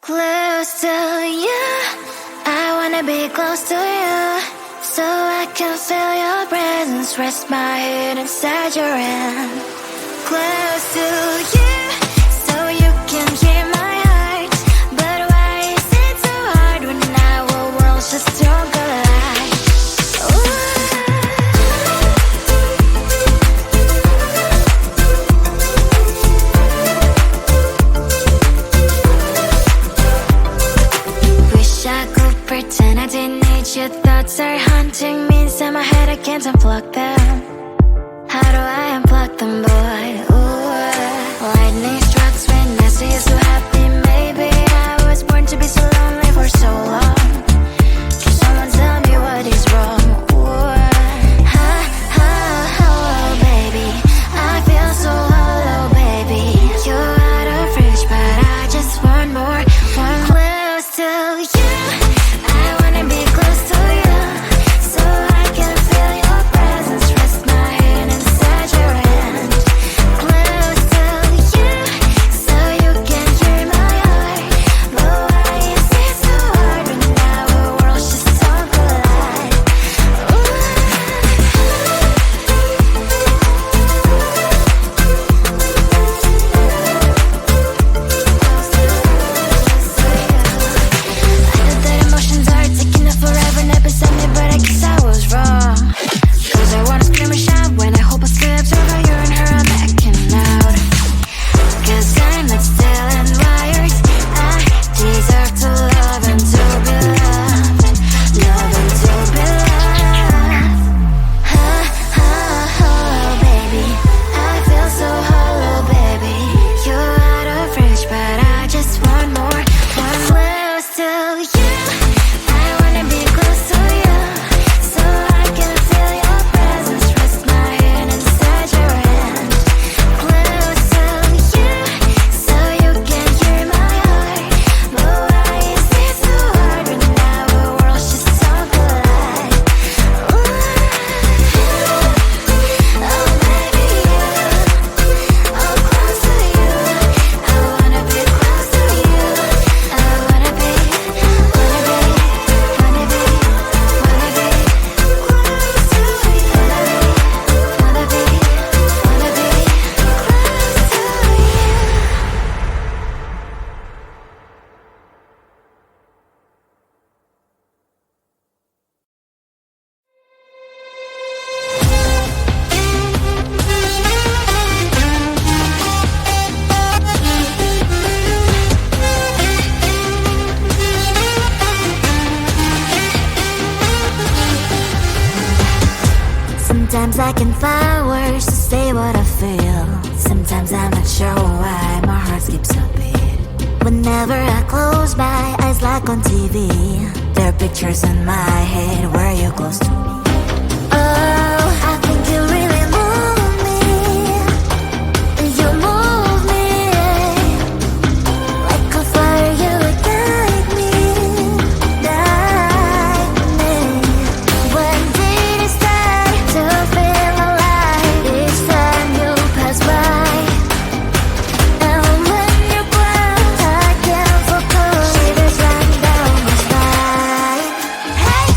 Close to you, I wanna be close to you, so I can feel your presence, rest my head inside your hand. Close to you, so you can hear my heart, but why is it so hard when our worlds just don't collide? Pretend I didn't need your thoughts are haunting me inside my head, I can't unplug them. How do I unplug them, boy? Ooh, lightning strikes when I see you so happy. Maybe I was born to be so lonely for so long. Can someone tell me what is wrong? Ooh, ha, ha, hello, baby. I feel so hollow, baby. You're out of reach, but I just want more, one close to you. Sometimes I can find words to say what I feel. Sometimes I'm not sure why my heart skips a beat. Whenever I close my eyes like on TV, there are pictures in my head where you're close to me. Oh, I think you really move me. You move me like a fire, you would guide me, guide me. When did it start to feel alive? Each time you pass by, and when you glance, I can't focus. Shivers run down my spine. Hey.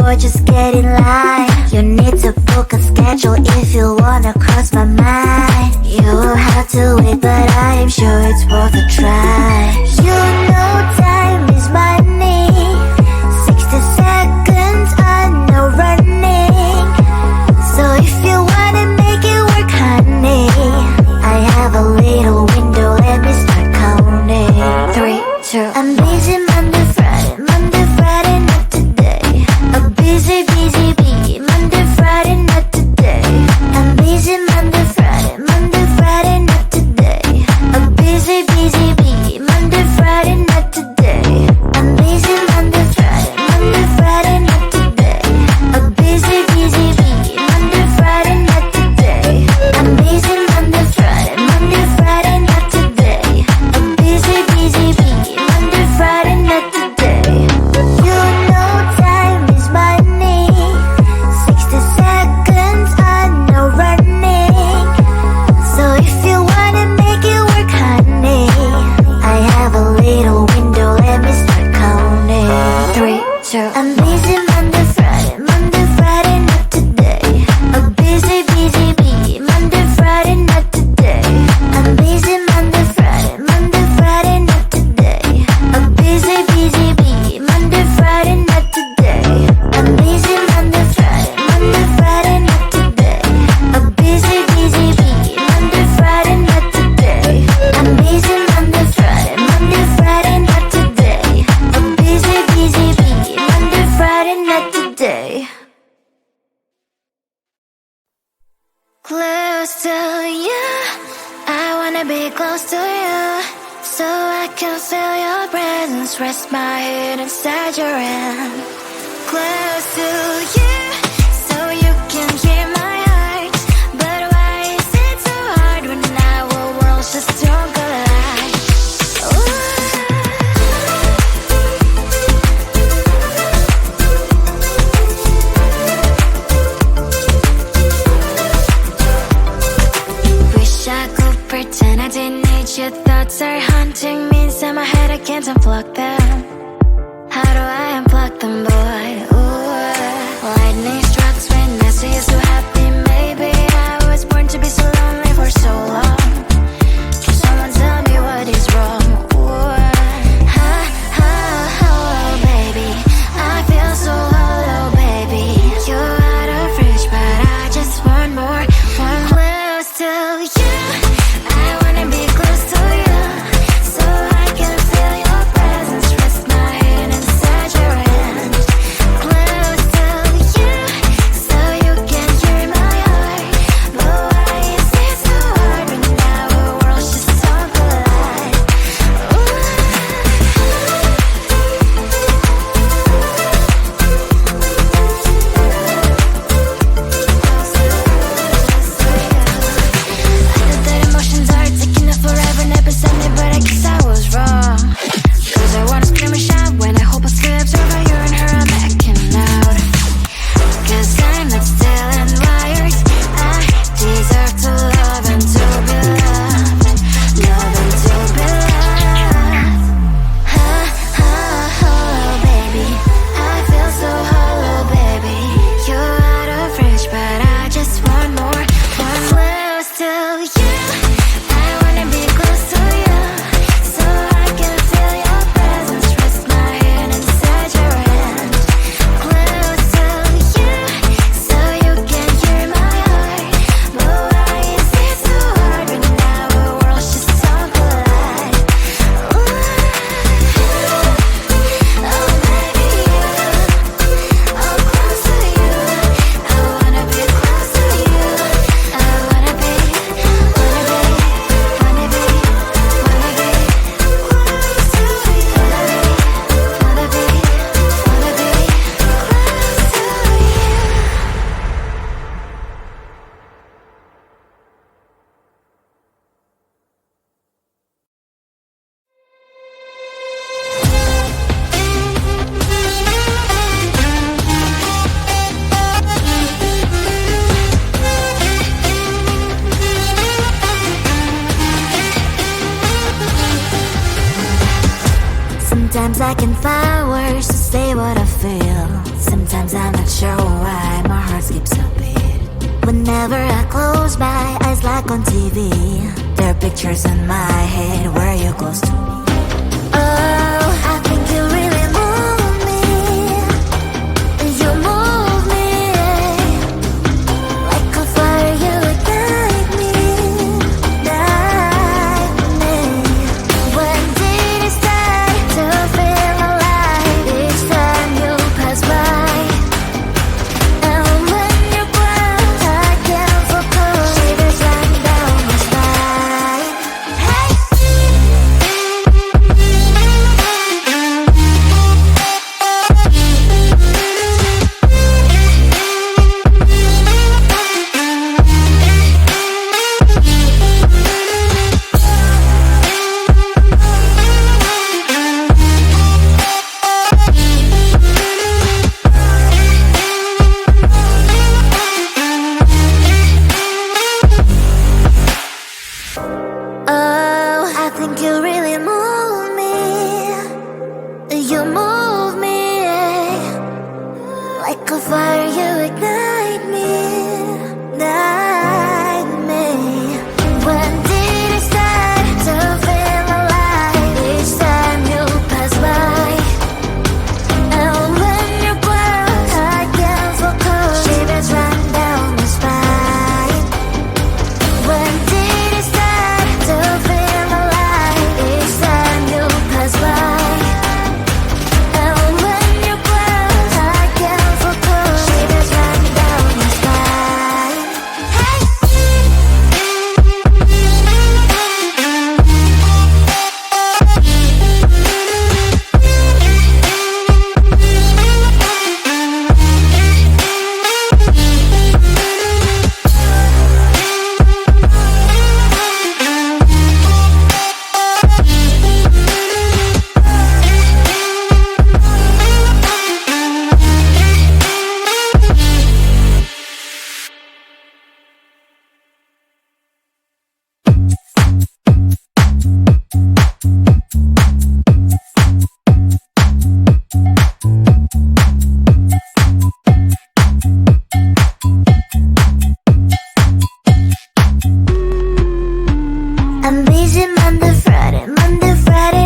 boy, just get in line. You need to book a schedule if you wanna cross my mind. You will have to wait, but I am sure it's worth a try. You know time is money. 60 seconds, I know running. So if you wanna make it work, honey, I have a little window, let me start counting. 3, 2, I'm busy Monday, Friday, not today. A busy, busy bee, Monday, Friday, not today. I'm busy Monday, Friday, not today. A busy, busy bee, Monday, Friday, not today. I'm busy Monday, Friday, not today. A busy, busy bee, Monday, Friday, not today. I'm busy Monday, Friday, not today. A busy, busy bee, Monday, Friday, not today. You know time is money. 60 seconds, I know running. So if you wanna make it work, honey, I have a little window, let me start counting. 3, 2, I'm busy Monday, Friday, not today. A busy, busy bee, Monday, Friday, not today. I'm busy Monday, Friday, not today. A busy, busy bee, Monday, Friday, not today. I'm busy Monday, Friday, not today. A busy, busy bee, Monday, Friday, not today. I'm busy Monday, Friday, not today. A busy, busy bee, Monday, Friday, not today. Close to you, I wanna be close to you, so I can feel your presence, rest my head inside your hand. Close to you, so you can hear my heart. But why is it so hard when our worlds just don't collide? Ooh. Wish I could pretend I didn't need your thoughts are haunting me inside my head, I can't unplug them. How do I unplug them, boy? Ooh, lightning strikes when I see you so happy. Maybe I was born to be so lonely for so long. Can someone tell me what is wrong? Ooh, ha, ha, hello, baby. I feel so hollow, baby. You're out of reach, but I just want more. One close to you, I wanna be close to you, so I can feel your presence, rest my head inside your hand. Sometimes I can find words to say what I feel. Sometimes I'm not sure why my heart skips a beat. Whenever I close my eyes like on TV, there are pictures in my head where you're close to me. Oh, I think you really move me. You move me like a fire, you ignite me, ignite me. When did it start to feel alive? Each time you pass by, and when you close, I can't focus. Shivers run down my spine. Hey. Oh, I think you really move me. You move me like a fire, you ignite me, ignite me. When did it start to feel alive? Each time you pass by, and when you close, I can't focus. Shivers run down my spine. When did it start to feel alive? Each time you pass by, and when you close, I can't focus. Shivers run down my spine. Hey. I'm busy Monday, Friday,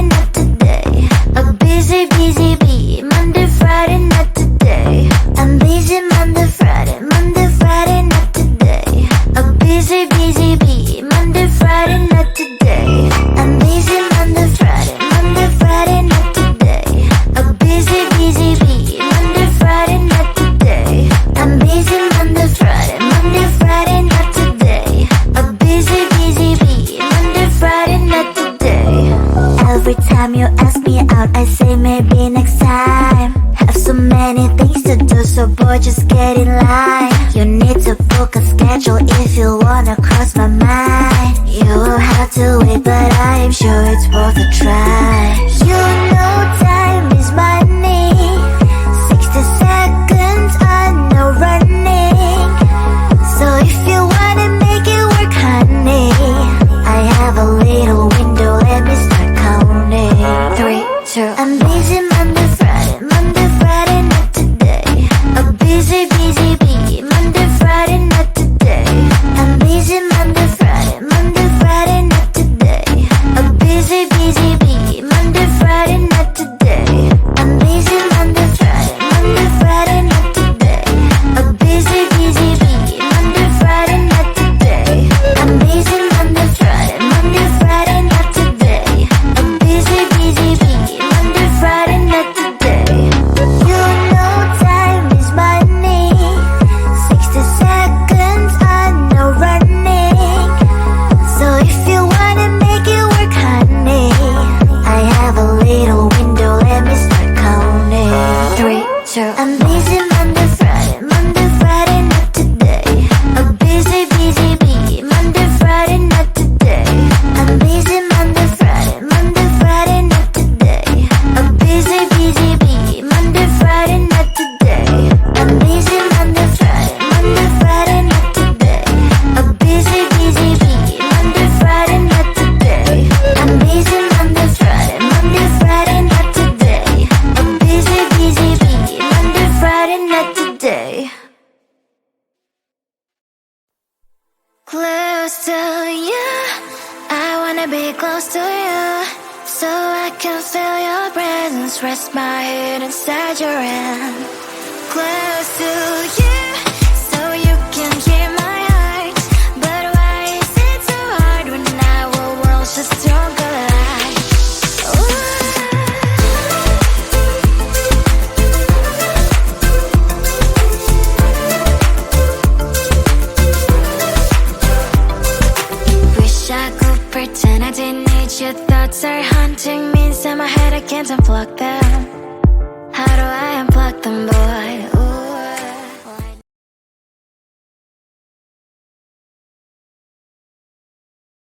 not today. A busy, busy bee, Monday, Friday, not today. I'm busy Monday, Friday, not today. A busy, busy bee, Monday, Friday, not today. I'm busy Monday, Friday, not today. A busy, busy bee, Monday, Friday, not today. I'm busy Monday, Friday, not today. A busy, busy bee, Monday, Friday, not today. Every time you ask me out, I say maybe next time. Have so many things to do, so boy, just get in line. You need to book a schedule if you wanna cross my mind. You will have to wait, but I am sure it's worth a try. You know time is money. 60 seconds on no running. So if you wanna make it work, honey, I have a little window, let me start counting. 3, 2, I'm busy Monday, Friday, not today. A busy, busy bee, Monday, Friday, not today. I'm busy Monday, Friday, not today. A busy, busy bee, Close to you, I wanna be close to you, so I can feel your presence, rest my head inside your hand. Close to you, so you can hear my heart. But why is it so hard when our worlds just don't collide? Wish I could pretend I didn't need your thoughts are haunting me inside my head, I can't unplug them.